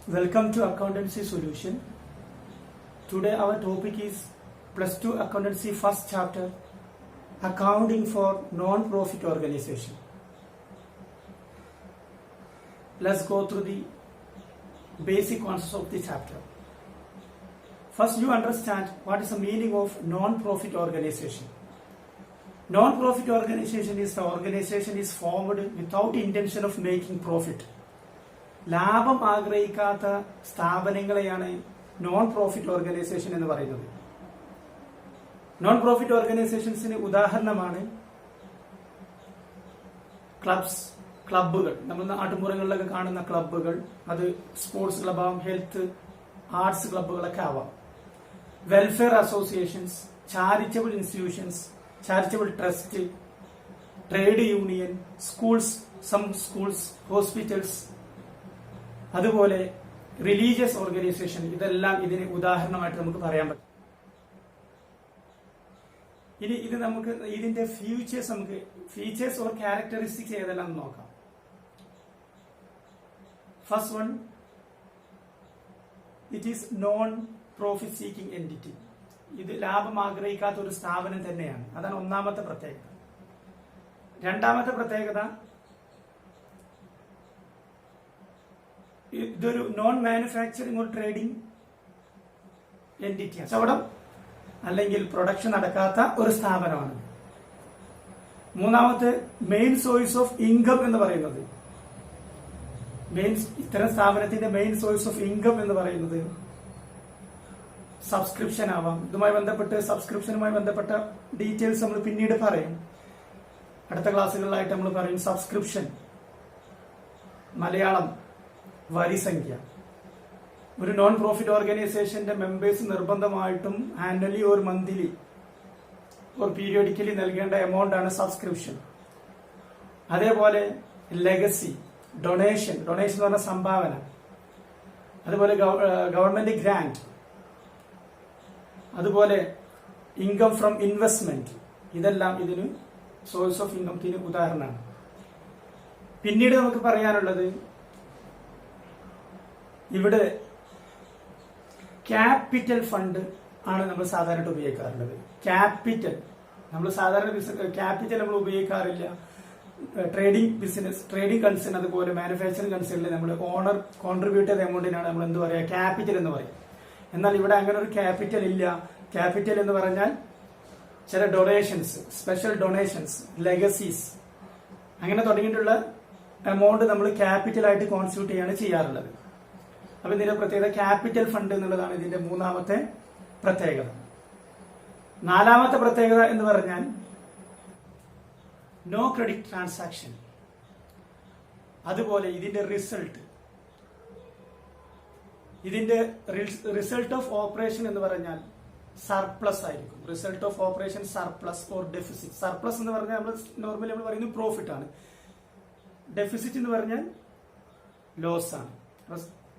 Welcome to Accountancy Solution. Today our topic is Plus 2 Accountancy first chapter, Accounting for Non-Profit Organization. Let's go through the basic concepts of the chapter. First, you understand what is the meaning of non-profit organization. Non-profit organization is the organization is formed without intention of making profit. ലാഭം ആഗ്രഹിക്കാത്ത സ്ഥാപനങ്ങളെയാണ് non profit organisation എന്ന് പറയുന്നത്. Non profit ഓർഗനൈസേഷൻസിന് ഉദാഹരണമാണ് ക്ലബ്ബുകൾ. നമ്മൾ നാട്ടുമ്പുറങ്ങളിലൊക്കെ കാണുന്ന ക്ലബ്ബുകൾ, അത് സ്പോർട്സ് ക്ലബ്ബാവാം, ഹെൽത്ത് ആർട്സ് ക്ലബ്ബുകളൊക്കെ ആവാം. Welfare associations, charitable institutions, charitable trust, trade union, schools, hospitals, അതുപോലെ റിലീജിയസ് ഓർഗനൈസേഷൻ, ഇതെല്ലാം ഇതിന് ഉദാഹരണമായിട്ട് നമുക്ക് പറയാൻ പറ്റും. ഇനി ഇത് നമുക്ക് ഇതിന്റെ ഫീച്ചേഴ്സ് ഓർ ക്യാരക്ടറിസ്റ്റിക്സ് ഏതെല്ലാം നോക്കാം. First one, it is non profit seeking entity. ഇത് ലാഭം ആഗ്രഹിക്കാത്ത ഒരു സ്ഥാപനം തന്നെയാണ്. അതാണ് ഒന്നാമത്തെ പ്രത്യേകത. രണ്ടാമത്തെ പ്രത്യേകത, ഇതൊരു non manufacturing or trading entity, കച്ചവടം അല്ലെങ്കിൽ പ്രൊഡക്ഷൻ നടക്കാത്ത ഒരു സ്ഥാപനമാണ്. മൂന്നാമത്തെ, മെയിൻ സോഴ്സ് ഓഫ് ഇൻകം എന്ന് പറയുന്നത്, ഇത്തരം സ്ഥാപനത്തിന്റെ മെയിൻ സോഴ്സ് ഓഫ് ഇൻകം എന്ന് പറയുന്നത് സബ്സ്ക്രിപ്ഷൻ ആവാം. സബ്സ്ക്രിപ്ഷനുമായി ബന്ധപ്പെട്ട ഡീറ്റെയിൽസ് നമ്മൾ പിന്നീട് പറയും. അടുത്ത ക്ലാസ്സുകളിലായിട്ട് നമ്മൾ പറയും. സബ്സ്ക്രിപ്ഷൻ, മലയാളം വരിസംഖ്യ. ഒരു നോൺ പ്രോഫിറ്റ് ഓർഗനൈസേഷന്റെ മെമ്പേഴ്സ് നിർബന്ധമായിട്ടും annually or monthly or periodically നൽകേണ്ട എമൗണ്ട് ആണ് സബ്സ്ക്രിപ്ഷൻ. അതേപോലെ ലെഗസി, ഡൊണേഷൻ എന്ന് പറഞ്ഞ സംഭാവന, അതുപോലെ ഗവൺമെന്റ് ഗ്രാന്റ്, അതുപോലെ ഇൻകം ഫ്രം ഇൻവെസ്റ്റ്മെന്റ്, ഇതെല്ലാം ഇതിന് സോഴ്സ് ഓഫ് ഇൻകത്തിന് ഉദാഹരണമാണ്. പിന്നീട് നമുക്ക് പറയാനുള്ളത്, ഇവിടെ ക്യാപിറ്റൽ ഫണ്ട് ആണ് നമ്മൾ സാധാരണ ഉപയോഗിക്കാറുള്ളത്. നമ്മൾ ഉപയോഗിക്കാറില്ല ട്രേഡിംഗ് കൺസേൺ, അതുപോലെ മാനുഫാക്ചറിംഗ് കൺസേണിൽ നമ്മൾ ഓണർ കോൺട്രിബ്യൂട്ട് ചെയ്ത എമൗണ്ടിനാണ് നമ്മൾ എന്ത് പറയുക, ക്യാപിറ്റൽ എന്ന് പറയും. എന്നാൽ ഇവിടെ അങ്ങനെ ഒരു ക്യാപിറ്റൽ ഇല്ല. ക്യാപിറ്റൽ എന്ന് പറഞ്ഞാൽ ചില ഡൊണേഷൻസ്, സ്പെഷ്യൽ ഡൊണേഷൻസ്, ലെഗസീസ്, അങ്ങനെ തുടങ്ങിയിട്ടുള്ള എമൗണ്ട് നമ്മൾ ക്യാപിറ്റലായിട്ട് കോൺസ്റ്റിറ്റ്യൂട്ട് ചെയ്യാണ് ചെയ്യാറുള്ളത്. അപ്പൊ ഇതിന്റെ പ്രത്യേകത ക്യാപിറ്റൽ ഫണ്ട് എന്നുള്ളതാണ് ഇതിന്റെ മൂന്നാമത്തെ പ്രത്യേകത. നാലാമത്തെ പ്രത്യേകത എന്ന് പറഞ്ഞാൽ നോ ക്രെഡിറ്റ് ട്രാൻസാക്ഷൻ. അതുപോലെ ഇതിന്റെ റിസൾട്ട് ഓഫ് ഓപ്പറേഷൻ എന്ന് പറഞ്ഞാൽ സർപ്ലസ് ആയിരിക്കും. Result of operation surplus or deficit. Surplus എന്ന് പറഞ്ഞാൽ നോർമലി നമ്മൾ പറയുന്നത് പ്രോഫിറ്റ് ആണ്. ഡെഫിസിറ്റ് എന്ന് പറഞ്ഞാൽ ലോസ് ആണ്.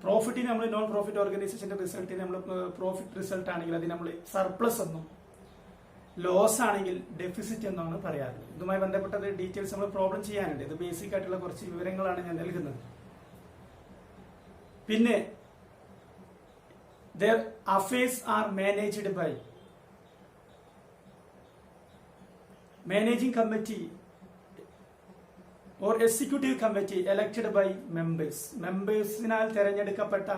പ്രോഫിറ്റിന് നമ്മൾ നോൺ പ്രോഫിറ്റ് ഓർഗനൈസേഷന്റെ റിസൾട്ടിന് നമ്മൾ പ്രോഫിറ്റ് റിസൾട്ട് ആണെങ്കിൽ അതിന് നമ്മൾ സർപ്ലസ് എന്നും, ലോസ് ആണെങ്കിൽ ഡെഫിസിറ്റ് എന്നാണ് പറയാറുള്ളത്. ഇതുമായി ബന്ധപ്പെട്ട ഡീറ്റെയിൽസ് നമ്മൾ പ്രോബ്ലം ചെയ്യാനുണ്ട്. ഇത് ബേസിക് ആയിട്ടുള്ള കുറച്ച് വിവരങ്ങളാണ് ഞാൻ നൽകുന്നത്. പിന്നെ their affairs are managed by managing committee or executive committee elected by മെമ്പേഴ്സിനാൽ തെരഞ്ഞെടുക്കപ്പെട്ട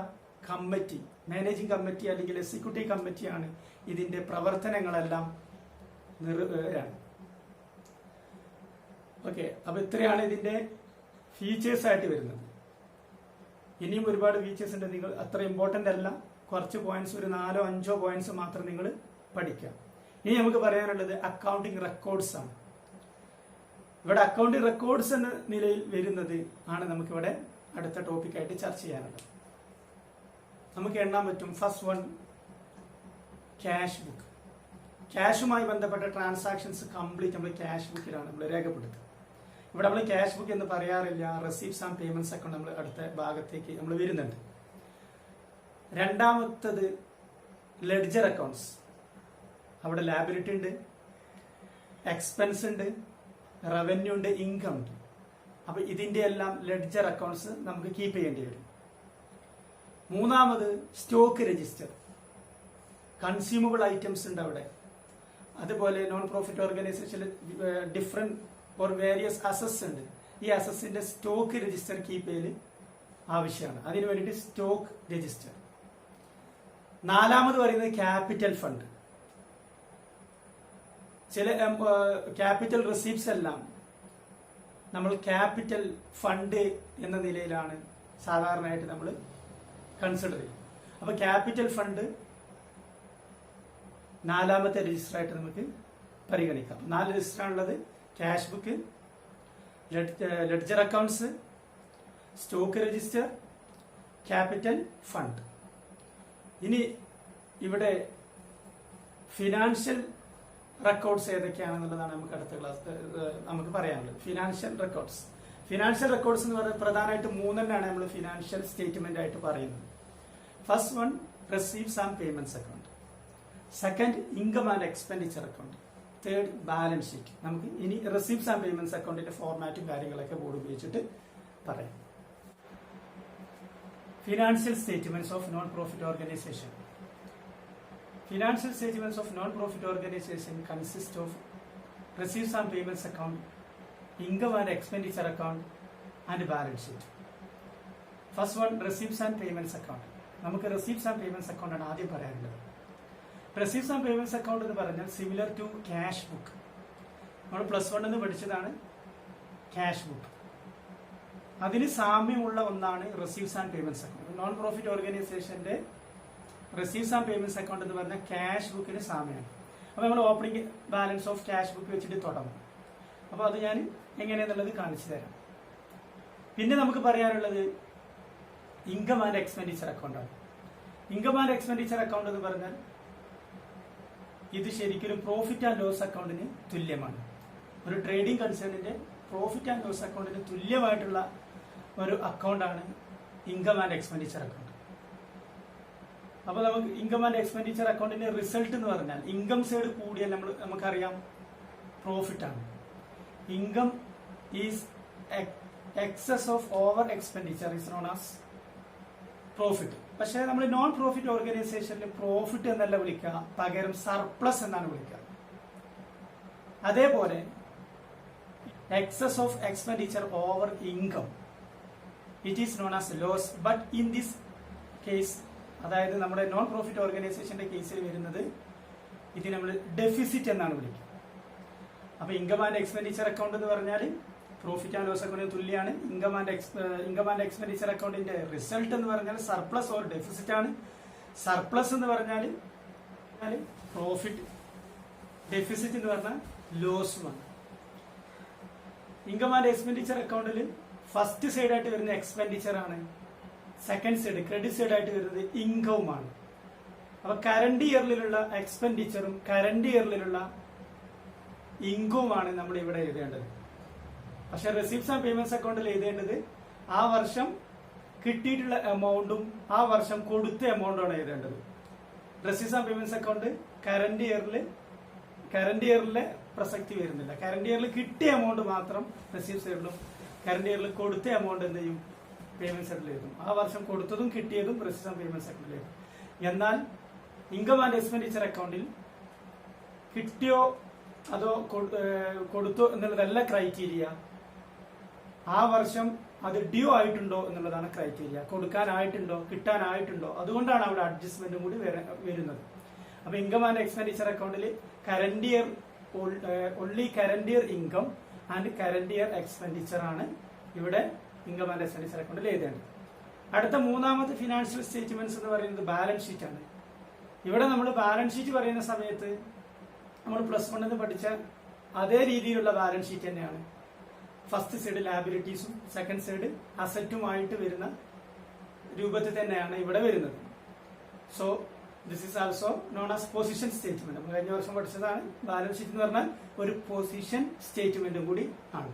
കമ്മിറ്റി, മാനേജിംഗ് കമ്മിറ്റി അല്ലെങ്കിൽ എക്സിക്യൂട്ടീവ് കമ്മിറ്റിയാണ് ഇതിന്റെ പ്രവർത്തനങ്ങളെല്ലാം ഓക്കെ. അപ്പൊ ഇത്രയാണ് ഇതിന്റെ ഫീച്ചേഴ്സ് ആയിട്ട് വരുന്നത്. ഇനിയും ഒരുപാട് ഫീച്ചേഴ്സ് ഉണ്ട്. നിങ്ങൾ അത്ര ഇമ്പോർട്ടന്റ് അല്ല, കുറച്ച് പോയിന്റ്സ്, ഒരു 4-5 പോയിന്റ്സ് മാത്രം നിങ്ങൾ പഠിക്കാം. ഇനി നമുക്ക് പറയാനുള്ളത് അക്കൗണ്ടിങ് റെക്കോർഡ്സ് ആണ്. ഇവിടെ അക്കൗണ്ടിങ് റെക്കോർഡ്സ് എന്ന നിലയിൽ വരുന്നത് ആണ് നമുക്കിവിടെ അടുത്ത ടോപ്പിക്കായിട്ട് ചർച്ച ചെയ്യാനുള്ളത്. നമുക്ക് എണ്ണാൻ പറ്റും. First one, cash book. ക്യാഷുമായി ബന്ധപ്പെട്ട ട്രാൻസാക്ഷൻസ് കംപ്ലീറ്റ് നമ്മൾ ക്യാഷ് ബുക്കിലാണ് നമ്മൾ രേഖപ്പെടുത്തുക. ഇവിടെ നമ്മൾ ക്യാഷ് ബുക്ക് എന്ന് പറയാറില്ല. റെസീപ്റ്റ്സ് ആൻഡ് പേയ്മെന്റ്സ് ഒക്കെ നമ്മൾ അടുത്ത ഭാഗത്തേക്ക് നമ്മൾ വരുന്നുണ്ട്. രണ്ടാമത്തത് ലെഡ്ജർ അക്കൗണ്ട്സ്. അവിടെ ലാബിലിറ്റി ഉണ്ട്, എക്സ്പെൻസ് ഉണ്ട്, റവന്യൂ ഉണ്ട്, ഇൻകം ഉണ്ട്. അപ്പൊ ഇതിന്റെ എല്ലാം ലെഡ്ജർ അക്കൗണ്ട്സ് നമുക്ക് കീപ്പ് ചെയ്യേണ്ടി വരും. മൂന്നാമത് സ്റ്റോക്ക് രജിസ്റ്റർ, കൺസ്യൂമബിൾ ഐറ്റംസ് ഉണ്ട് അവിടെ. അതുപോലെ നോൺ പ്രോഫിറ്റ് ഓർഗനൈസേഷനിൽ ഡിഫറെന്റ് ഓർ വേരിയസ് അസസ് ഉണ്ട്. ഈ അസസിന്റെ സ്റ്റോക്ക് രജിസ്റ്റർ കീപ്പ് ചെയ്യൽ ആവശ്യമാണ്. അതിനു വേണ്ടിയിട്ട് സ്റ്റോക്ക് രജിസ്റ്റർ. നാലാമത് പറയുന്നത് ക്യാപിറ്റൽ ഫണ്ട്. ചില ക്യാപിറ്റൽ റിസീപ്റ്റ്സ് എല്ലാം നമ്മൾ ക്യാപിറ്റൽ ഫണ്ട് എന്ന നിലയിലാണ് സാധാരണയായിട്ട് നമ്മൾ കൺസിഡർ ചെയ്യും. അപ്പൊ ക്യാപിറ്റൽ ഫണ്ട് നാലാമത്തെ രജിസ്റ്റർ ആയിട്ട് നമുക്ക് പരിഗണിക്കാം. 4 രജിസ്റ്റർ ആണുള്ളത്: cash book, ledger accounts, stock register, capital fund. ഇനി ഇവിടെ ഫിനാൻഷ്യൽ റെക്കോർഡ്സ് ഏതൊക്കെയാണെന്നുള്ളതാണ് നമുക്ക് അടുത്ത ക്ലാസ് നമുക്ക് പറയാനുള്ളത്. ഫിനാൻഷ്യൽ റെക്കോർഡ്സ് എന്ന് പറയുന്നത് പ്രധാനമായിട്ട് 3 നമ്മൾ ഫിനാൻഷ്യൽ സ്റ്റേറ്റ്മെന്റ് ആയിട്ട് പറയുന്നത്. First one receives and payments account, second income and expenditure account, third balance sheet. നമുക്ക് ഇനി റെസീവ്സ് ആൻഡ് പേയ്മെന്റ്സ് അക്കൗണ്ടിന്റെ ഫോർമാറ്റും കാര്യങ്ങളൊക്കെ ബോർഡ് ഉപയോഗിച്ചിട്ട് പറയാം. Financial statements of non profit organisation. Financial statements of non-profit organization consist of receipts and payments account, income and expenditure account, and balance sheet. First one, receipts and payments account. നമുക്ക് receipts and payments account ആണ് ആദ്യം പറയാനുള്ളത്. Receipts and payments account എന്ന് പറഞ്ഞാൽ similar to cash book. നമ്മൾ +1 എന്ന് പഠിച്ചതാണ് cash book. അതിന് സാമ്യമുള്ള ഒന്നാണ് receipts and payments account. Non profit ഓർഗനൈസേഷന്റെ റെസീവ്സ് ആൻഡ് പേയ്മെന്റ്സ് അക്കൗണ്ട് എന്ന് പറഞ്ഞാൽ ക്യാഷ് ബുക്കിന് സാമ്യമാണ്. അപ്പോൾ നമ്മൾ opening balance of cash book വെച്ചിട്ട് തുടങ്ങും. അപ്പോൾ അത് ഞാൻ എങ്ങനെയാണെന്നുള്ളത് കാണിച്ചു തരാം. പിന്നെ നമുക്ക് പറയാനുള്ളത് ഇൻകം ആൻഡ് എക്സ്പെൻഡിച്ചർ അക്കൗണ്ടാണ്. ഇൻകം ആൻഡ് എക്സ്പെൻഡിച്ചർ അക്കൗണ്ട് എന്ന് പറഞ്ഞാൽ ഇത് ശരിക്കും പ്രോഫിറ്റ് ആൻഡ് ലോസ് അക്കൗണ്ടിന് തുല്യമാണ്. ഒരു ട്രേഡിംഗ് കൺസേണിന്റെ പ്രോഫിറ്റ് ആൻഡ് ലോസ് അക്കൗണ്ടിന് തുല്യമായിട്ടുള്ള ഒരു അക്കൗണ്ടാണ് ഇൻകം ആൻഡ് എക്സ്പെൻഡിച്ചർ അക്കൗണ്ട്. അപ്പൊ നമുക്ക് ഇൻകം ആൻഡ് എക്സ്പെൻഡിച്ചർ അക്കൗണ്ടിന്റെ റിസൾട്ട് എന്ന് പറഞ്ഞാൽ ഇൻകം സൈഡ് കൂടിയാൽ നമുക്കറിയാം പ്രോഫിറ്റ് ആണ്. Income is excess of over expenditure is known as profit. പക്ഷേ നമ്മൾ നോൺ പ്രോഫിറ്റ് ഓർഗനൈസേഷനിൽ പ്രോഫിറ്റ് എന്നല്ല വിളിക്കുക, പകരം സർപ്ലസ് എന്നാണ് വിളിക്കുക. അതേപോലെ excess of expenditure over income it is known as loss. But in this case, അതായത് നമ്മുടെ നോൺ പ്രോഫിറ്റ് ഓർഗനൈസേഷന്റെ കേസിൽ വരുന്നത് ഇത് നമ്മൾ ഡെഫിസിറ്റ് എന്നാണ് വിളിക്കുക. അപ്പൊ ഇൻകം ആൻഡ് എക്സ്പെൻഡിച്ചർ അക്കൗണ്ട് എന്ന് പറഞ്ഞാൽ പ്രോഫിറ്റ് ആൻഡ് ലോസ് അക്കൗണ്ടിന് തുല്യമാണ്. ഇൻകം ആൻഡ് എക്സ്പെൻഡിച്ചർ അക്കൗണ്ടിന്റെ റിസൾട്ട് എന്ന് പറഞ്ഞാൽ സർപ്ലസ് ഓർ ഡെഫിസിറ്റ് ആണ്. സർപ്ലസ് എന്ന് പറഞ്ഞാൽ പ്രോഫിറ്റ്, ഡെഫിസിറ്റ് എന്ന് പറഞ്ഞാൽ ലോസുമാണ്. ഇൻകം ആൻഡ് എക്സ്പെൻഡിച്ചർ അക്കൗണ്ടിൽ ഫസ്റ്റ് സൈഡ് ആയിട്ട് വരുന്ന എക്സ്പെൻഡിച്ചർ ആണ്, സെക്കൻഡ് സൈഡ് ക്രെഡിറ്റ് സൈഡ് ആയിട്ട് വരുന്നത് ഇൻകവുമാണ്. അപ്പൊ കറന്റ് ഇയറിലുള്ള എക്സ്പെൻഡിച്ചറും കറന്റ് ഇയറിലുള്ള ഇൻകവുമാണ് നമ്മൾ ഇവിടെ എഴുതേണ്ടത്. പക്ഷെ റെസിപ്റ്റ്സ് ആൻഡ് പേയ്മെന്റ്സ് അക്കൗണ്ടിൽ എഴുതേണ്ടത് ആ വർഷം കിട്ടിയിട്ടുള്ള എമൗണ്ടും ആ വർഷം കൊടുത്ത എമൗണ്ടുമാണ് എഴുതേണ്ടത്. Receipts and payments account current ഇയറിലെ പ്രസക്തി വരുന്നില്ല. കറന്റ് ഇയറിൽ കിട്ടിയ എമൗണ്ട് മാത്രം റെസിപ്റ്റ് സൈഡിലും കറന്റ് ഇയറിൽ കൊടുത്ത എമൗണ്ട് എന്ത് ചെയ്യും പേയ്മെന്റ് സൈഡിൽ എഴുതും. ആ വർഷം കൊടുത്തതും കിട്ടിയതും റെസിപ്റ്റ്സ് ആൻഡ് പേയ്മെന്റ് സൈഡിൽ എഴുതും. എന്നാൽ ഇൻകം ആൻഡ് എക്സ്പെൻഡിച്ചർ അക്കൗണ്ടിൽ കിട്ടിയോ അതോ കൊടുത്തോ എന്നുള്ളതല്ല ക്രൈറ്റീരിയ, ആ വർഷം അത് ഡ്യൂ ആയിട്ടുണ്ടോ എന്നുള്ളതാണ് ക്രൈറ്റീരിയ. കൊടുക്കാനായിട്ടുണ്ടോ, കിട്ടാനായിട്ടുണ്ടോ, അതുകൊണ്ടാണ് അവിടെ അഡ്ജസ്റ്റ്മെന്റും കൂടി വരുന്നത്. അപ്പൊ ഇൻകം ആൻഡ് എക്സ്പെൻഡിച്ചർ അക്കൗണ്ടിൽ current year only current year income and current year expenditure ആണ് ഇവിടെ ഇൻകം ആൻഡ് എക്സ്പെൻഡിച്ചർ അക്കൗണ്ടിൽ എഴുതേണ്ടത്. അടുത്ത മൂന്നാമത്തെ ഫിനാൻഷ്യൽ സ്റ്റേറ്റ്മെന്റ്സ് എന്ന് പറയുന്നത് ബാലൻസ് ഷീറ്റ് ആണ്. ഇവിടെ നമ്മൾ ബാലൻസ് ഷീറ്റ് പറയുന്ന സമയത്ത് നമ്മൾ +1 എന്ന് പഠിച്ച അതേ രീതിയിലുള്ള ബാലൻസ് ഷീറ്റ് തന്നെയാണ്. ഫസ്റ്റ് സൈഡ് ലാബിലിറ്റീസും സെക്കൻഡ് സൈഡ് അസറ്റുമായിട്ട് വരുന്ന രൂപത്തിൽ തന്നെയാണ് ഇവിടെ വരുന്നത്. So this is also known as position statement. നമ്മൾ കഴിഞ്ഞ വർഷം പഠിച്ചതാണ്. ബാലൻസ് ഷീറ്റ് എന്ന് പറഞ്ഞാൽ ഒരു പൊസിഷൻ സ്റ്റേറ്റ്മെന്റും കൂടി ആണ്.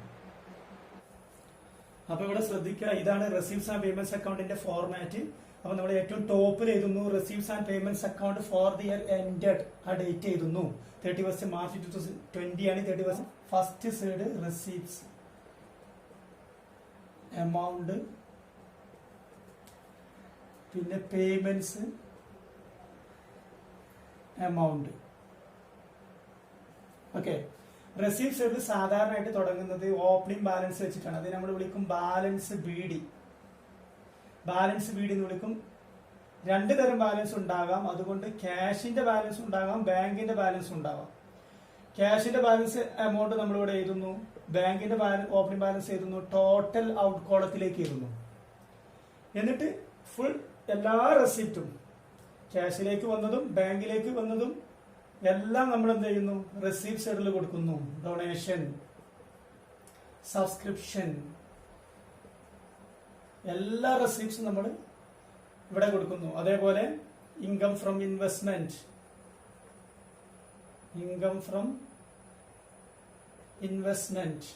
അപ്പൊ ഇവിടെ ശ്രദ്ധിക്കുക, ഇതാണ് റെസീവ്സ് ആൻഡ് പേയ്മെന്റ്സ് അക്കൗണ്ടിന്റെ ഫോർമാറ്റ്. അപ്പൊ നമ്മൾ ഏറ്റവും ടോപ്പിൽ എഴുതുന്നു receives and payments account for the year ended. ആ ഡേറ്റ് എഴുതുന്നു 31 മാർച്ച് 2020 ആണ്. 31 ഫസ്റ്റ് സൈഡ് റെസീവ്സ് എമൗണ്ട് പിന്നെ payments amount. Okay, receipt side സാധാരണയായിട്ട് തുടങ്ങുന്നത് ഓപ്പണിംഗ് ബാലൻസ് വെച്ചിട്ടാണ്. അത് നമ്മൾ വിളിക്കും balance B D. Balance B D എന്ന് വിളിക്കും. രണ്ട് തരം ബാലൻസ് ഉണ്ടാകാം. അതുകൊണ്ട് ക്യാഷിന്റെ ബാലൻസ് ഉണ്ടാകാം, ബാങ്കിന്റെ ബാലൻസ് ഉണ്ടാകാം. ക്യാഷിന്റെ ബാലൻസ് എമൗണ്ട് നമ്മളിവിടെ എഴുതുന്നു, ബാങ്കിന്റെ ഓപ്പണിംഗ് ബാലൻസ് എഴുതുന്നു, ടോട്ടൽ ഔട്ട് കോളത്തിലേക്ക് എഴുതുന്നു. എന്നിട്ട് ഫുൾ എല്ലാ റെസിപ്റ്റും ക്യാഷിലേക്ക് വന്നതും ബാങ്കിലേക്ക് വന്നതും എല്ലാം നമ്മൾ എന്ത് ചെയ്യുന്നു, റെസീപ്റ്റ് സൈഡിൽ കൊടുക്കുന്നു. ഡൊണേഷൻ, സബ്സ്ക്രിപ്ഷൻ, എല്ലാ റെസീപ്റ്റ്സും നമ്മൾ ഇവിടെ കൊടുക്കുന്നു. അതേപോലെ income from investment, income from investment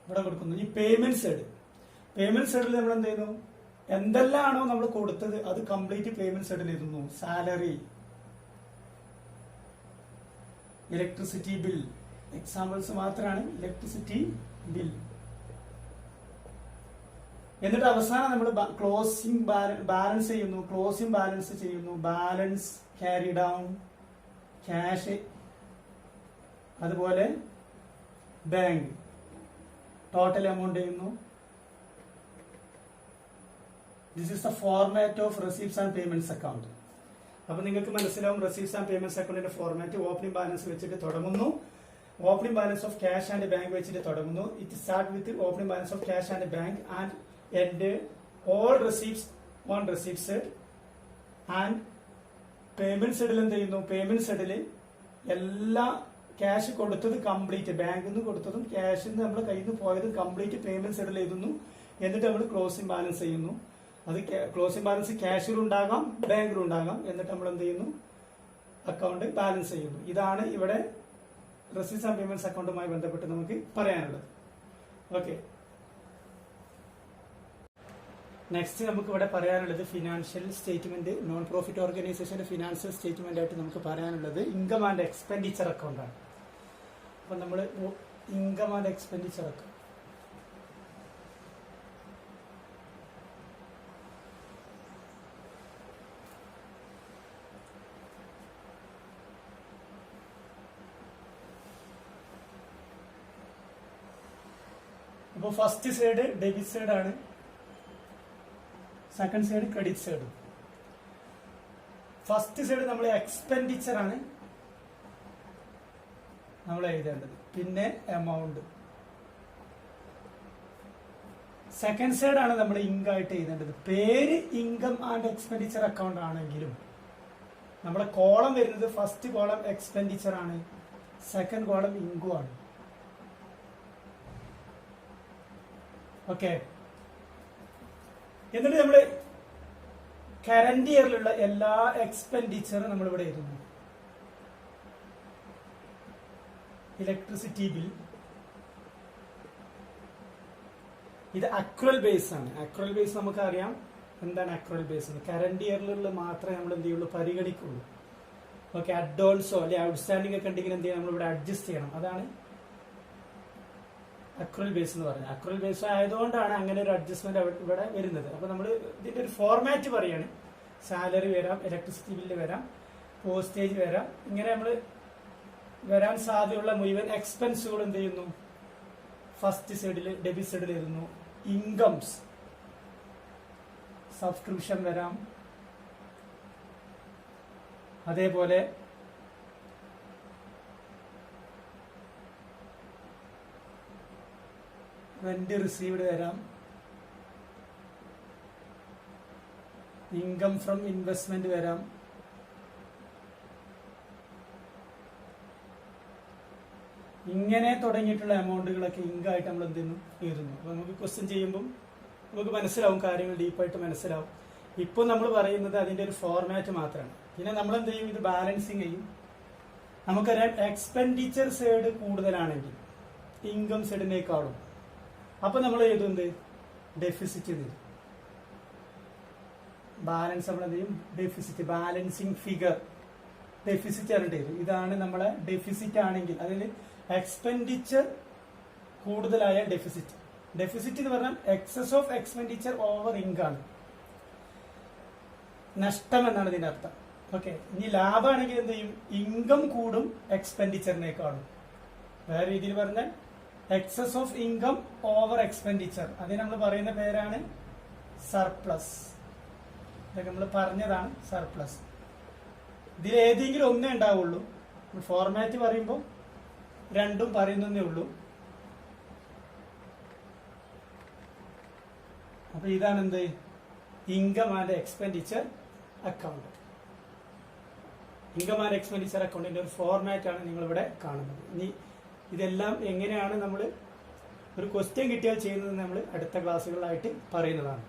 ഇവിടെ കൊടുക്കുന്നു. ഈ പേയ്മെന്റ് സൈഡ്, പേയ്മെന്റ് സൈഡിൽ നമ്മൾ എന്ത് ചെയ്യുന്നു, എന്തെല്ലാമാണോ നമ്മൾ കൊടുത്തത് അത് കംപ്ലീറ്റ് പേയ്മെന്റ് സൈഡിൽ എഴുതുന്നു. സാലറി, ഇലക്ട്രിസിറ്റി ബിൽ, എക്സാമ്പിൾസ് മാത്രമാണ്. Electricity bill. എന്നിട്ട് അവസാനം നമ്മൾ ക്ലോസിംഗ് ബാലൻസ് ചെയ്യുന്നു, ക്ലോസിംഗ് ബാലൻസ് ചെയ്യുന്നു, ബാലൻസ് ക്യാരി ഡൗൺ, ക്യാഷ്, അതുപോലെ ബാങ്ക്, ടോട്ടൽ എമൗണ്ട് ചെയ്യുന്നു. This is the format of receipts and payments account. അപ്പൊ നിങ്ങൾക്ക് മനസ്സിലാവും റെസീപ്റ്റ്സ് ആൻഡ് പേയ്മെന്റ്സ് അക്കൗണ്ടിന്റെ ഫോർമാറ്റ്. ഓപ്പണിംഗ് ബാലൻസ് വെച്ചിട്ട് തുടങ്ങുന്നു, opening balance of cash and bank വെച്ചിട്ട് തുടങ്ങുന്നു. It start with opening balance of cash and bank and end all receipts on receipt side. And payment സൈഡിൽ എന്ത് ചെയ്യുന്നു, പേയ്മെന്റ് സൈഡിൽ എല്ലാ ക്യാഷ് കൊടുത്തത് കംപ്ലീറ്റ്, ബാങ്കിൽ നിന്ന് കൊടുത്തതും ക്യാഷിൽ നിന്ന് നമ്മുടെ കയ്യിൽ നിന്ന് പോയതും കംപ്ലീറ്റ് പേയ്മെന്റ് സൈഡിൽ എഴുതുന്നു. എന്നിട്ട് നമ്മൾ ക്ലോസിംഗ് ബാലൻസ് ചെയ്യുന്നു. അത് ക്ലോസിംഗ് ബാലൻസ് ക്യാഷിലുണ്ടാകാം, ബാങ്കിലുണ്ടാകാം. എന്നിട്ട് നമ്മൾ എന്ത് ചെയ്യുന്നു, അക്കൗണ്ട് ബാലൻസ് ചെയ്യുന്നു. ഇതാണ് ഇവിടെ റെസീപ്റ്റ്സ് ആൻഡ് പേയ്മെന്റ്സ് അക്കൗണ്ടുമായി ബന്ധപ്പെട്ട് നമുക്ക് പറയാനുള്ളത്. ഓക്കെ, നെക്സ്റ്റ് നമുക്ക് ഇവിടെ പറയാനുള്ളത് ഫിനാൻഷ്യൽ സ്റ്റേറ്റ്മെന്റ്. നോൺ പ്രോഫിറ്റ് ഓർഗനൈസേഷന്റെ ഫിനാൻഷ്യൽ സ്റ്റേറ്റ്മെന്റ് ആയിട്ട് നമുക്ക് പറയാനുള്ളത് ഇൻകം ആൻഡ് എക്സ്പെൻഡിച്ചർ അക്കൗണ്ടാണ്. അപ്പൊ നമ്മൾ ഇൻകം ആൻഡ് എക്സ്പെൻഡിച്ചർ അക്കൗണ്ട്, അപ്പൊ ഫസ്റ്റ് സൈഡ് ഡെബിറ്റ് സൈഡ് ആണ്, second side credit side. First side നമ്മൾ എക്സ്പെൻഡിച്ചർ ആണ് നമ്മൾ എഴുതേണ്ടത്, പിന്നെ എമൗണ്ട്. സെക്കൻഡ് സൈഡ് ആണ് നമ്മൾ ഇൻകം ആയിട്ട് എഴുതേണ്ടത്. പേര് ഇൻകം ആൻഡ് എക്സ്പെൻഡിച്ചർ അക്കൗണ്ട് ആണെങ്കിലും നമ്മുടെ കോളം വരുന്നത് ഫസ്റ്റ് കോളം എക്സ്പെൻഡിച്ചർ ആണ്, സെക്കൻഡ് കോളം ഇൻകം ആണ്. ഓക്കെ, എന്നിട്ട് നമ്മൾ കറന്റ് ഇയറിലുള്ള എല്ലാ എക്സ്പെൻഡിച്ചറും നമ്മൾ ഇവിടെ എഴുതുന്നു. ഇലക്ട്രിസിറ്റി ബിൽ, ഇത് അക്രൽ ബേസ് ആണ്. അക്രൽ ബേസ് നമുക്കറിയാം എന്താണ് അക്രൽ ബേസ്. കറന്റ് ഇയറിലുള്ള മാത്രമേ നമ്മൾ എന്ത് ചെയ്യുള്ളൂ, പരിഗണിക്കുള്ളൂ. ഓക്കെ, അഡ്വാൻസോ അല്ലെ ഔട്ട്സ്റ്റാൻഡിംഗ് ഒക്കെ ഉണ്ടെങ്കിൽ എന്ത് ചെയ്യണം, നമ്മൾ ഇവിടെ അഡ്ജസ്റ്റ് ചെയ്യണം. അതാണ് അക്രൽ ബേസ് എന്ന് പറഞ്ഞത്. അക്രൽ ബേസ് ആയതുകൊണ്ടാണ് അങ്ങനെ ഒരു അഡ്ജസ്റ്റ്മെന്റ് ഇവിടെ വരുന്നത്. അപ്പൊ നമ്മൾ ഇതിന്റെ ഒരു ഫോർമാറ്റ് പറയാണ്. സാലറി വരാം, ഇലക്ട്രിസിറ്റി ബില്ല് വരാം, പോസ്റ്റേജ് വരാം. ഇങ്ങനെ നമ്മൾ വരാൻ സാധ്യതയുള്ള മുഴുവൻ എക്സ്പെൻസുകൾ എന്ത് ചെയ്യുന്നു, ഫസ്റ്റ് സൈഡിൽ ഡെബിറ്റ് സൈഡിൽ എഴുതുന്നു. ഇൻകംസ്, സബ്സ്ക്രിപ്ഷൻ വരാം, അതേപോലെ റെന്റ് റിസീവ്ഡ് വരാം, ഇൻകം ഫ്രം ഇൻവെസ്റ്റ്മെന്റ് വരാം, ഇങ്ങനെ തുടങ്ങിയിട്ടുള്ള എമൗണ്ടുകളൊക്കെ ഇൻകം ആയിട്ട് നമ്മൾ എന്ത് ചെയ്യുന്നു, എഴുതുന്നു. അപ്പൊ നമുക്ക് ക്വസ്റ്റ്യൻ ചെയ്യുമ്പോൾ നമുക്ക് മനസ്സിലാവും, കാര്യങ്ങൾ ഡീപ്പായിട്ട് മനസ്സിലാവും. ഇപ്പോൾ നമ്മൾ പറയുന്നത് അതിന്റെ ഒരു ഫോർമാറ്റ് മാത്രമാണ്. പിന്നെ നമ്മൾ എന്ത് ചെയ്യും, ഇത് ബാലൻസിങ് ചെയ്യും. നമുക്കറിയാം എക്സ്പെൻഡിച്ചർ സൈഡ് കൂടുതലാണെങ്കിൽ ഇൻകം സൈഡിനേക്കാളും, അപ്പൊ നമ്മൾ എഴുതുന്നത് ഡെഫിസിറ്റ് തരും. ബാലൻസ് നമ്മൾ എന്ത് ചെയ്യും, ഡെഫിസിറ്റ്, ബാലൻസിങ് ഫിഗർ ഡെഫിസിറ്റ് ആയിട്ട് എഴുതും. ഇതാണ് നമ്മളെ ഡെഫിസിറ്റ് ആണെങ്കിൽ, അതിൽ എക്സ്പെൻഡിച്ചർ കൂടുതലായ ഡെഫിസിറ്റ്. ഡെഫിസിറ്റ് എന്ന് പറഞ്ഞാൽ excess of expenditure over income, നഷ്ടം എന്നാണ് ഇതിന്റെ അർത്ഥം. ഓക്കെ, ഇനി ലാഭമാണെങ്കിൽ എന്ത് ചെയ്യും? ഇൻകം കൂടും എക്സ്പെൻഡിച്ചറിനേക്കാളും. വേറെ രീതിയിൽ പറഞ്ഞാൽ excess of income over expenditure, അതിന് നമ്മൾ പറയുന്ന പേരാണ് സർപ്ലസ്. ഇതൊക്കെ നമ്മൾ പറഞ്ഞതാണ് സർപ്ലസ്. ഇതിൽ ഏതെങ്കിലും ഒന്നേ ഉണ്ടാവുള്ളൂ. ഫോർമാറ്റ് പറയുമ്പോൾ രണ്ടും പറയുന്നേ ഉള്ളൂ. അപ്പൊ ഇതാണ് എന്ത്? Income and expenditure account. Income and expenditure അക്കൗണ്ടിന്റെ ഒരു ഫോർമാറ്റ് ആണ് നിങ്ങൾ ഇവിടെ കാണുന്നത്. ഇനി ഇതെല്ലാം എങ്ങനെയാണ് നമ്മൾ ഒരു ക്വസ്റ്റ്യൻ കിട്ടിയാൽ ചെയ്യുന്നത് നമ്മൾ അടുത്ത ക്ലാസ്സുകളിലായിട്ട് പറയുന്നതാണ്.